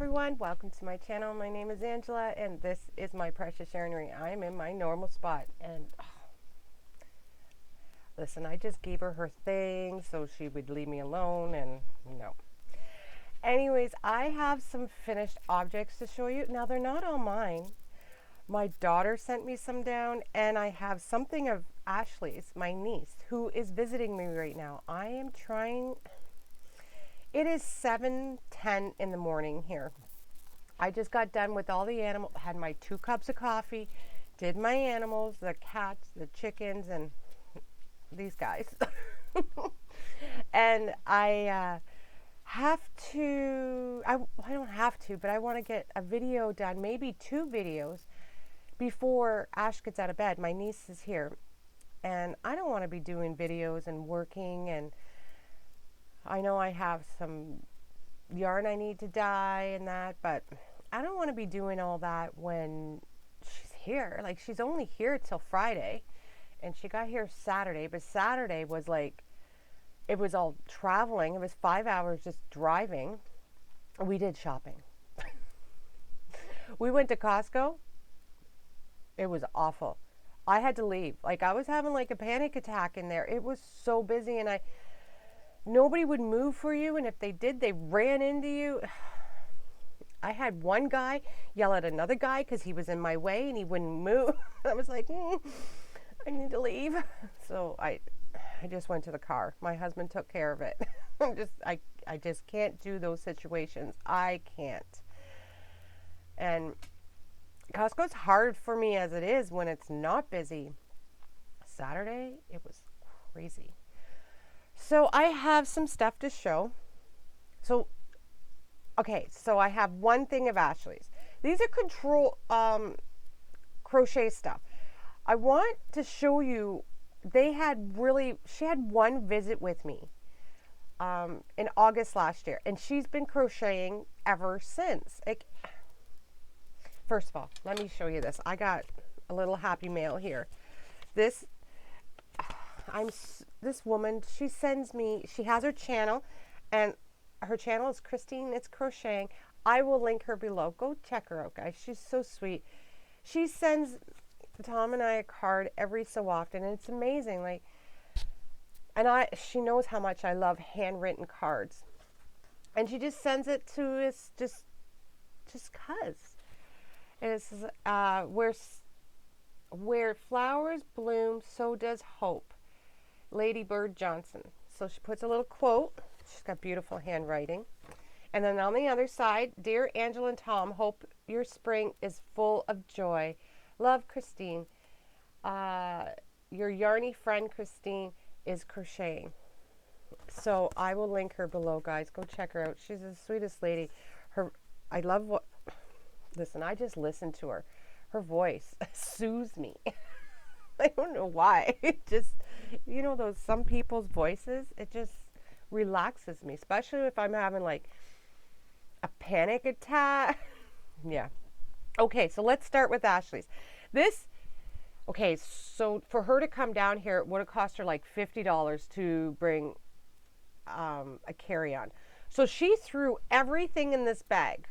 everyone, welcome to my channel. My name is Angela and this is my precious yarnery. I'm in my normal spot and listen, I just gave her her thing so she would leave me alone and no. Anyways, I have some finished objects to show you. Now they're not all mine. My daughter sent me some down and I have something of Ashley's, my niece, who is visiting me right now. I am trying. It is 7:10 in the morning here. I just got done with all the animals, had my 2 cups of coffee, did my animals, the cats, the chickens, and these guys. And I don't have to, but I want to get a video done, maybe 2 videos before Ash gets out of bed. My niece is here, and I don't want to be doing videos and working, and I know I have some yarn I need to dye and that, but I don't want to be doing all that when she's here. Like, she's only here till Friday, and she got here Saturday, but Saturday was like, it was all traveling. It was 5 hours just driving. We did shopping. We went to Costco. It was awful. I had to leave. Like, I was having like a panic attack in there. It was so busy, and nobody would move for you, and if they did, they ran into you. I had one guy yell at another guy because he was in my way and he wouldn't move. I was like, I need to leave. So I just went to the car. My husband took care of it. I just can't do those situations. I can't. And Costco's hard for me as it is when it's not busy. Saturday, it was crazy. So I have some stuff to show. So I have one thing of Ashley's. These are crochet stuff. I want to show you, she had one visit with me in August last year, and she's been crocheting ever since. First of all, let me show you this. I got a little happy mail here. This woman, she has her channel, and her channel is Christine It's Crocheting. I will link her below. Go check her out, guys. She's so sweet. She sends Tom and I a card every so often, and it's amazing. She knows how much I love handwritten cards, and she just sends it to us just cause. And it says, where flowers bloom, so does hope. Lady Bird Johnson. So she puts a little quote. She's got beautiful handwriting. And then on the other side, dear Angela and Tom, hope your spring is full of joy. Love, Christine. Your yarny friend Christine is crocheting. So I will link her below, guys. Go check her out. She's the sweetest lady. Listen, I just listen to her. Her voice soothes me. I don't know why. It just, some people's voices, it just relaxes me, especially if I'm having like a panic attack. Yeah. Okay, so let's start with Ashley's. So for her to come down here, it would have cost her like $50 to bring a carry-on. So she threw everything in this bag.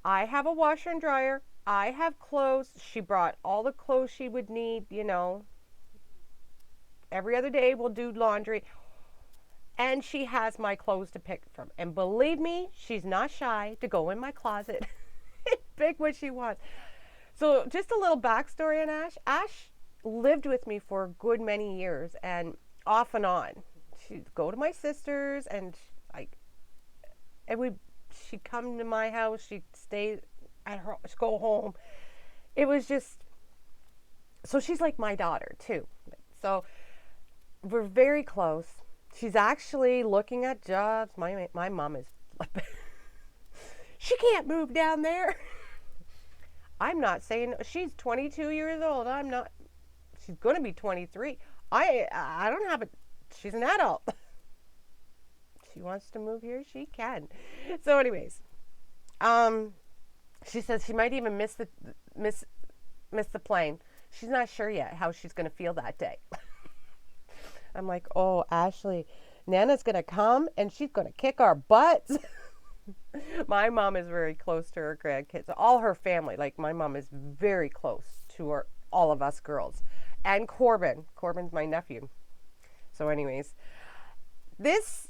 I have a washer and dryer. I have clothes. She brought all the clothes she would need, Every other day we'll do laundry. And she has my clothes to pick from. And believe me, she's not shy to go in my closet and pick what she wants. So just a little backstory on Ash. Ash lived with me for a good many years, and off and on. She'd go to my sister's, and she'd come to my house. She'd stay at her, go home. It was just, so she's like my daughter too. So we're very close. She's actually looking at jobs. My mom is, she can't move down there. I'm not saying, she's 22 years old. I'm not, she's going to be 23. I don't have she's an adult. She wants to move here, she can. So anyways, she says she might even miss the plane. She's not sure yet how she's going to feel that day. I'm like, oh, Ashley, Nana's going to come and she's going to kick our butts. My mom is very close to her grandkids. All her family, like my mom is very close to her, all of us girls. And Corbin. Corbin's my nephew. So anyways, this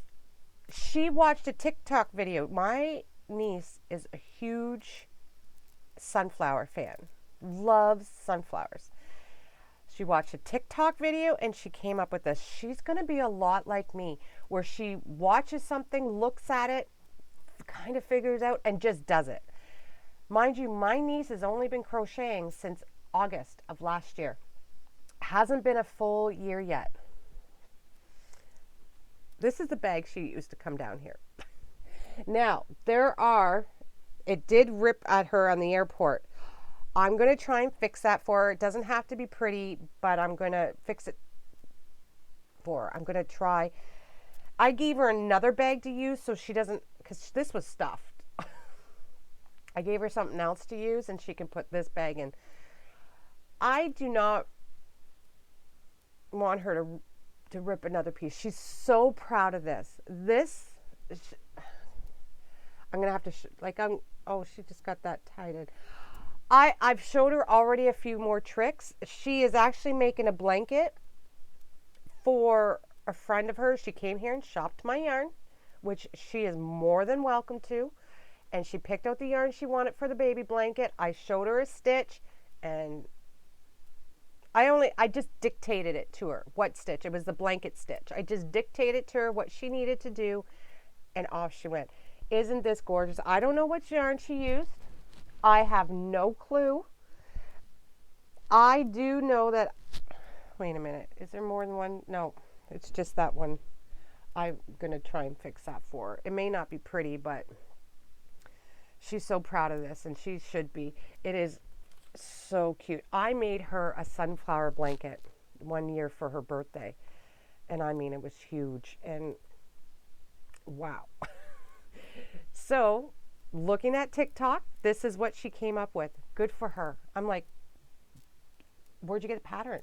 she watched a TikTok video. My niece is a huge sunflower fan. Loves sunflowers. She watched a TikTok video and she came up with this. She's going to be a lot like me, where she watches something, looks at it, kind of figures out, and just does it. Mind you, my niece has only been crocheting since August of last year. Hasn't been a full year yet. This is the bag she used to come down here. Now, it did rip at her on the airport. I'm going to try and fix that for her. It doesn't have to be pretty, but I'm going to fix it for her. I'm going to try. I gave her another bag to use so she doesn't, because this was stuffed. I gave her something else to use and she can put this bag in. I do not want her to rip another piece. She's so proud of this. I'm going to have to, she just got that tied in. I've showed her already a few more tricks. She is actually making a blanket for a friend of hers. She came here and shopped my yarn, which she is more than welcome to. And she picked out the yarn she wanted for the baby blanket. I showed her a stitch and I just dictated it to her. What stitch? It was the blanket stitch. I just dictated to her what she needed to do and off she went. Isn't this gorgeous? I don't know what yarn she used. I have no clue. I do know that, wait a minute, is there more than one? No, it's just that one. I'm going to try and fix that for her. It may not be pretty, but she's so proud of this, and she should be. It is so cute. I made her a sunflower blanket one year for her birthday, and I mean, it was huge, and wow. So, looking at TikTok, this is what she came up with. Good for her. I'm like, where'd you get a pattern?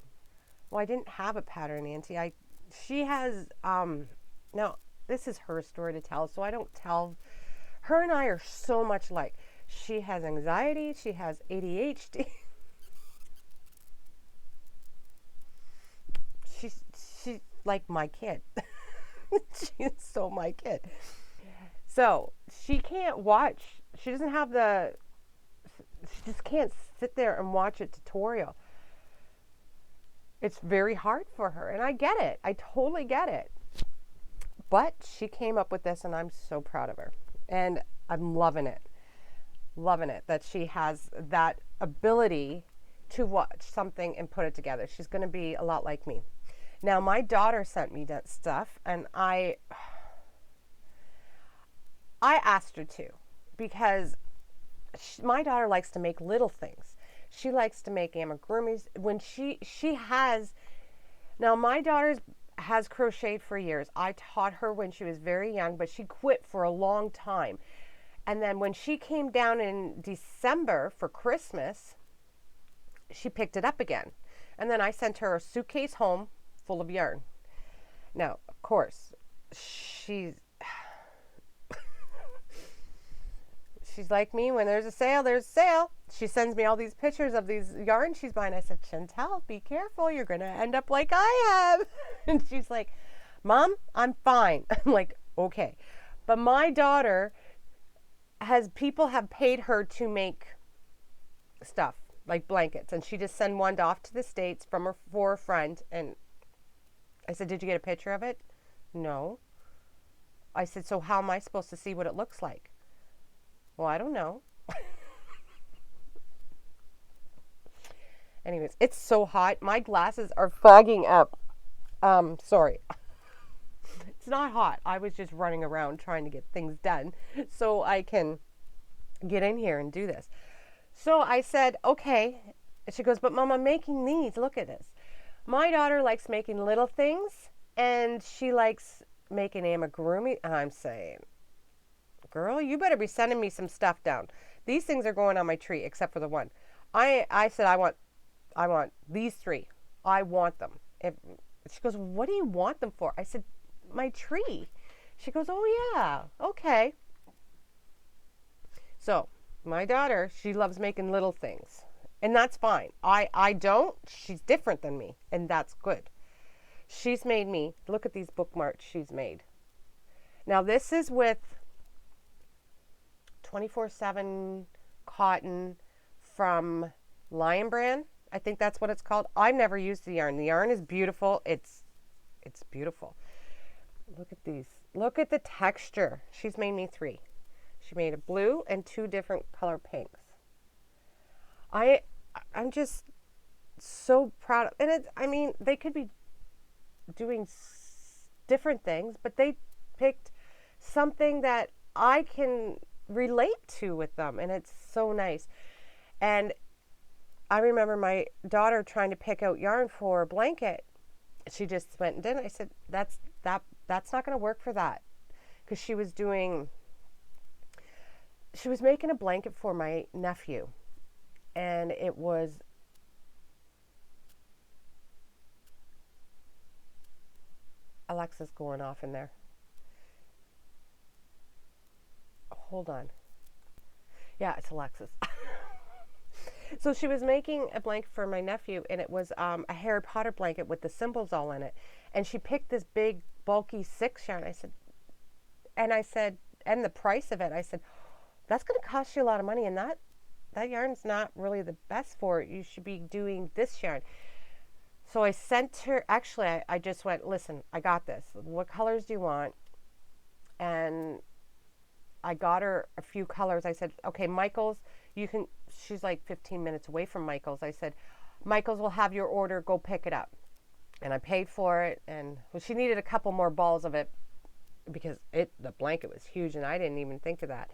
Well, I didn't have a pattern, Nancy. She has, now, this is her story to tell, so I don't tell. Her and I are so much alike. She has anxiety. She has ADHD. She's like my kid. She's so my kid. So she can't watch. She doesn't have she just can't sit there and watch a tutorial. It's very hard for her. And I get it. I totally get it. But she came up with this and I'm so proud of her. And I'm loving it. Loving it that she has that ability to watch something and put it together. She's going to be a lot like me. Now, my daughter sent me that stuff and I asked her to because my daughter likes to make little things. She likes to make amigurumis. When she has, now my daughter has crocheted for years. I taught her when she was very young, but she quit for a long time. And then when she came down in December for Christmas, she picked it up again. And then I sent her a suitcase home full of yarn. Now, of course, she's like me. When there's a sale, there's a sale. She sends me all these pictures of these yarn she's buying. I said, Chantel, be careful. You're going to end up like I have. And she's like, Mom, I'm fine. I'm like, okay. But my daughter people have paid her to make stuff like blankets. And she just sent one off to the States for a friend. And I said, did you get a picture of it? No. I said, so how am I supposed to see what it looks like? Well, I don't know. Anyways, it's so hot. My glasses are fogging up. Sorry. It's not hot. I was just running around trying to get things done so I can get in here and do this. So I said, okay. And she goes, but Mom, I'm making these. Look at this. My daughter likes making little things and she likes making amigurumi. And I'm saying, girl, you better be sending me some stuff down. These things are going on my tree, except for the one. I said, I want these three. I want them. She goes, what do you want them for? I said, my tree. She goes, oh yeah, okay. So my daughter, she loves making little things, and that's fine. I don't. She's different than me, and that's good. She's made me, look at these bookmarks she's made. Now this is with 24/7 cotton from Lion Brand. I think that's what it's called. I've never used the yarn. The yarn is beautiful. It's beautiful. Look at these. Look at the texture. She's made me 3. She made a blue and 2 different color pinks. I'm just so proud of, and I mean, they could be doing different things, but they picked something that I can relate to with them, and it's so nice. And I remember my daughter trying to pick out yarn for a blanket. She just went and did it. I said, that's not going to work for that, because she was making a blanket for my nephew, and it was Alexa's going off in there. Hold on. Yeah, it's Alexa's. So she was making a blanket for my nephew, and it was a Harry Potter blanket with the symbols all in it. And she picked this big, bulky 6 yarn. I said, and the price of it, I said, that's going to cost you a lot of money, and that yarn's not really the best for it. You should be doing this yarn. So I sent her, actually, I just went, listen, I got this. What colors do you want? And I got her a few colors. I said, okay, Michael's, she's like 15 minutes away from Michael's. I said, Michael's will have your order, go pick it up. And I paid for it, and she needed a couple more balls of it because the blanket was huge, and I didn't even think of that.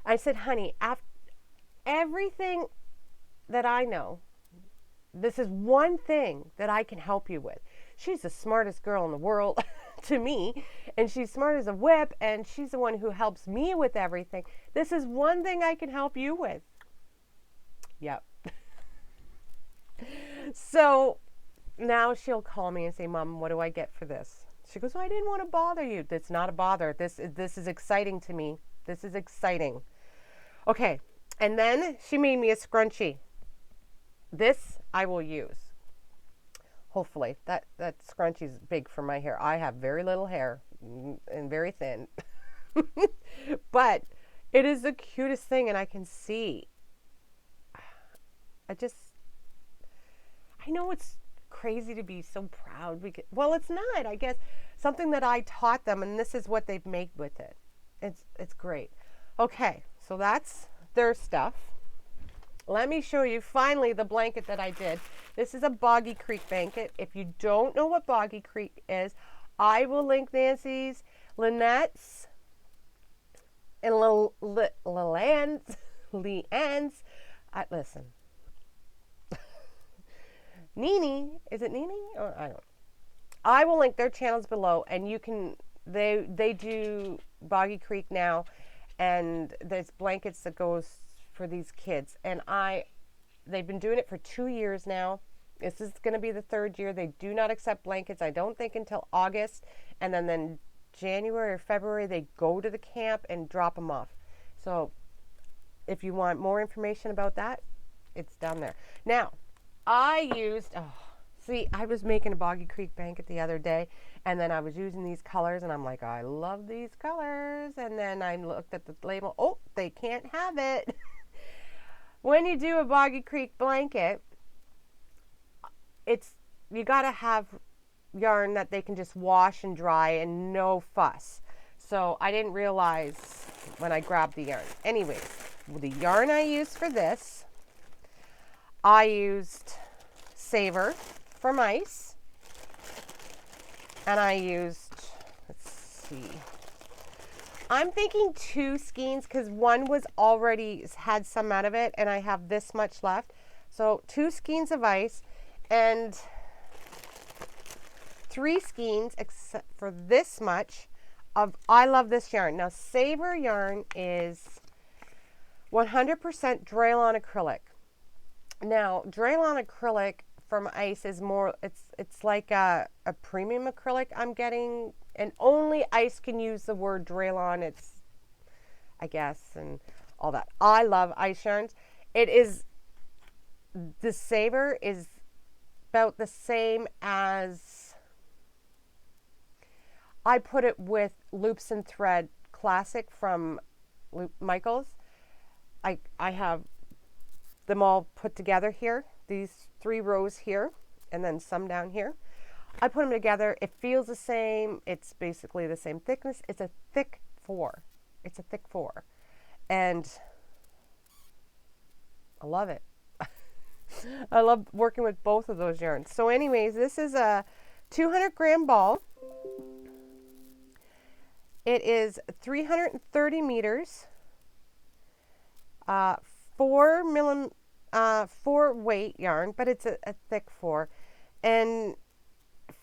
I said, honey, after everything that I know, this is one thing that I can help you with. She's the smartest girl in the world to me, and she's smart as a whip, and she's the one who helps me with everything. This is one thing I can help you with. Yep. So now she'll call me and say, Mom, what do I get for this? She goes, well, I didn't want to bother you. That's not a bother. This is exciting to me. This is exciting. Okay. And then she made me a scrunchie. This I will use. Hopefully. That scrunchie is big for my hair. I have very little hair and very thin. But it is the cutest thing, and I can see. I know it's crazy to be so proud. Well, it's not, I guess. Something that I taught them, and this is what they've made with it. It's great. Okay, so that's their stuff. Let me show you finally the blanket that I did. This is a Boggy Creek blanket. If you don't know what Boggy Creek is, I will link Nancy's, Lynette's, and Leanne's. Listen. Nene, is it Nene? Or I don't. I will link their channels below, and you can. They do Boggy Creek now, and there's blankets that goes for these kids, and they've been doing it for 2 years now. This is going to be the 3rd year. They do not accept blankets, I don't think, until August, and then January or February they go to the camp and drop them off. So if you want more information about that, it's down there. Now, I was making a Boggy Creek blanket the other day, and then I was using these colors, and I'm like, I love these colors, and then I looked at the label. Oh, they can't have it. When you do a Boggy Creek blanket, you got to have yarn that they can just wash and dry and no fuss. So I didn't realize when I grabbed the yarn. Anyways, the yarn I used for this, I used Savor from Ice, and I used, let's see, I'm thinking 2 skeins because one was already had some out of it, and I have this much left. So 2 skeins of ice and 3 skeins, except for this much of, I love this yarn. Now, Savor yarn is 100% Draylon acrylic. Now, Draylon acrylic from Ice is more, it's like a premium acrylic I'm getting, and only Ice can use the word Draylon, I guess, and all that. I love ice yarns. It is, the saver is about the same as, I put it with Loops and Thread Classic from Michaels. I have them all put together here, these 3 rows here, and then some down here. I put them together. It feels the same. It's basically the same thickness. It's a thick 4. It's a thick 4. And I love it. I love working with both of those yarns. So anyways, this is a 200-gram ball. It is 330 meters, 4 weight yarn, but it's a thick 4, and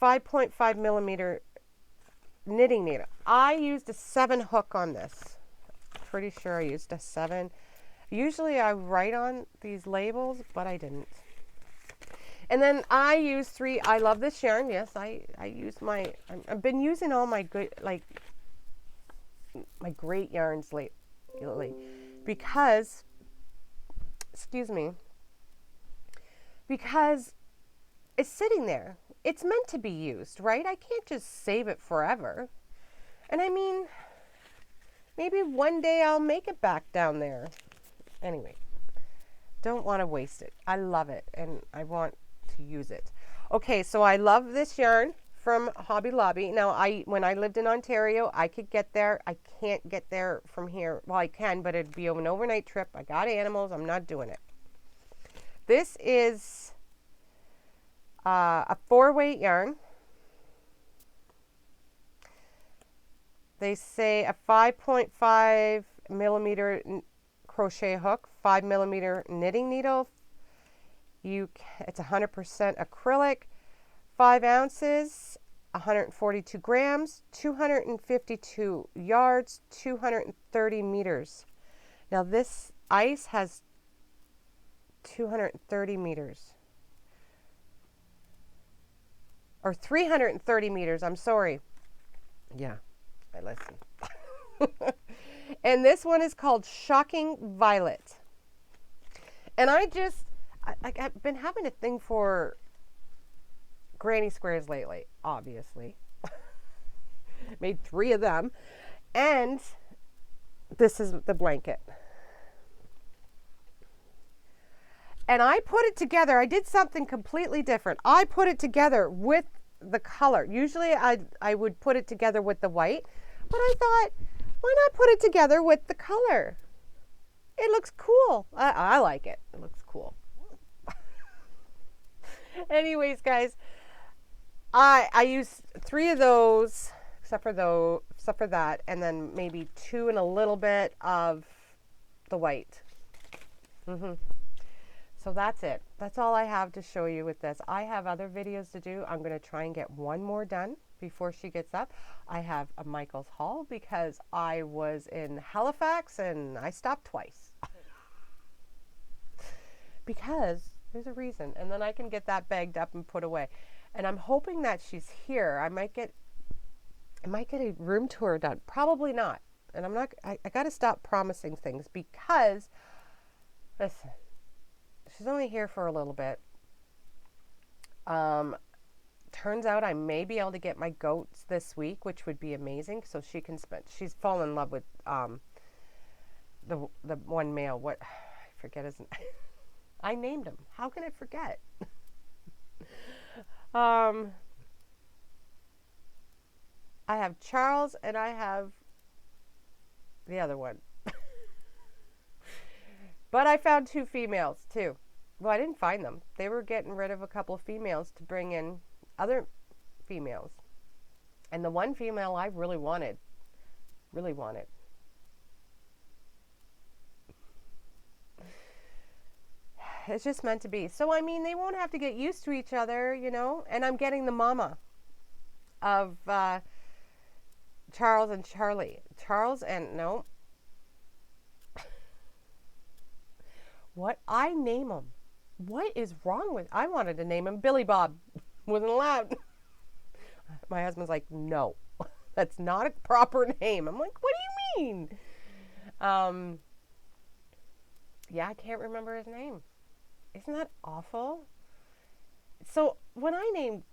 5.5 millimeter knitting needle. I used a 7 hook on this. Pretty sure I used a 7. Usually I write on these labels, but I didn't. And then I use 3. I love this yarn. Yes, I use my. I've been using all my good, like my great yarns lately, because, excuse me, because it's sitting there. It's meant to be used, right? I can't just save it forever. And I mean, maybe one day I'll make it back down there. Anyway, don't want to waste it. I love it, and I want to use it. Okay, so I love this yarn from Hobby Lobby. Now, when I lived in Ontario, I could get there. I can't get there from here. Well, I can, but it'd be an overnight trip. I got animals. I'm not doing it. This is a 4-weight yarn. They say a 5.5 millimeter crochet hook, 5 millimeter knitting needle. It's 100% acrylic, 5 ounces, 142 grams, 252 yards, 230 meters. Now this ice has 230 meters. Or 330 meters, I'm sorry. Yeah, I listen. And this one is called Shocking Violet. And I've been having a thing for granny squares lately, obviously. Made 3 of them. And this is the blanket. And I put it together. I did something completely different. I put it together with the color. Usually I would put it together with the white, but I thought, why not put it together with the color? It looks cool. I like it. It looks cool. Anyways, guys, I used 3 of those, except for that, and then maybe 2 and a little bit of the white. So that's it. That's all I have to show you with this. I have other videos to do. I'm going to try and get one more done before she gets up. I have a Michael's haul because I was in Halifax and I stopped twice. Because there's a reason. And then I can get that bagged up and put away. And I'm hoping that she's here. I might get a room tour done. Probably not. And I got to stop promising things because, listen, she's only here for a little bit. Turns out I may be able to get my goats this week, which would be amazing. So she can she's fallen in love with the one male. What, I forget his name. I named him. How can I forget? I have Charles and I have the other one. But I found 2 females too. Well, I didn't find them. They were getting rid of a couple of females to bring in other females. And the one female I really wanted. It's just meant to be. So, I mean, they won't have to get used to each other, you know. And I'm getting the mama of Charles and Charlie. What? I name them. What is wrong with? I wanted to name him Billy Bob. Wasn't allowed. My husband's like, no, that's not a proper name. I'm like, what do you mean? Yeah, I can't remember his name. Isn't that awful? So when I name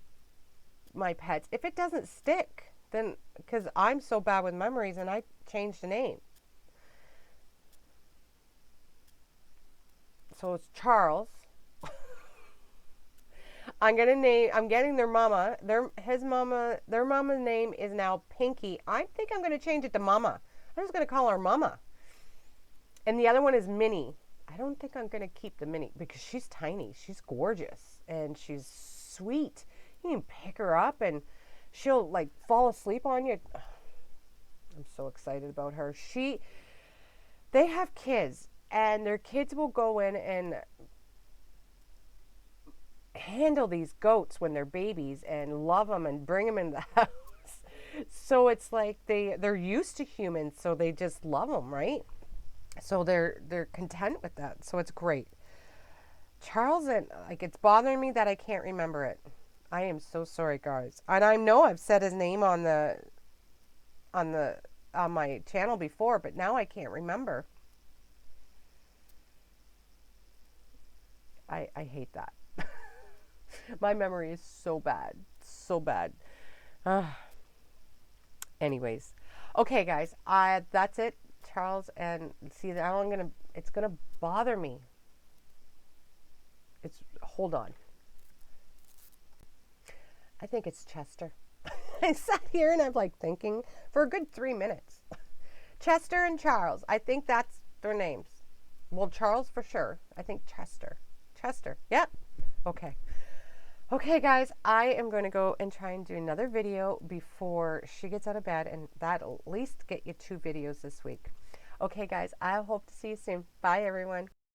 my pets, if it doesn't stick, then because I'm so bad with memories and I changed the name. So it's Charles. I'm getting their mama. Their mama's name is now Pinky. I think I'm gonna change it to Mama. I'm just gonna call her Mama. And the other one is Minnie. I don't think I'm gonna keep the Minnie because she's tiny. She's gorgeous and she's sweet. You can pick her up and she'll like fall asleep on you. I'm so excited about her. They have kids and their kids will go in and handle these goats when they're babies and love them and bring them in the house. So it's like they're used to humans, so they just love them, right? So they're content with that. So it's great. Charles, and like it's bothering me that I can't remember it. I am so sorry, guys. And I know I've said his name on the on my channel before, but now I can't remember. I hate that. My memory is so bad. So bad. Uh, anyways. Okay, guys. That's it. Charles, and see now it's gonna bother me. Hold on. I think it's Chester. I sat here and I'm like thinking for a good 3 minutes. Chester and Charles. I think that's their names. Well, Charles for sure. I think Chester. Chester. Yep. Okay. Okay, guys, I am going to go and try and do another video before she gets out of bed, and that'll at least get you 2 videos this week. Okay, guys, I hope to see you soon. Bye, everyone.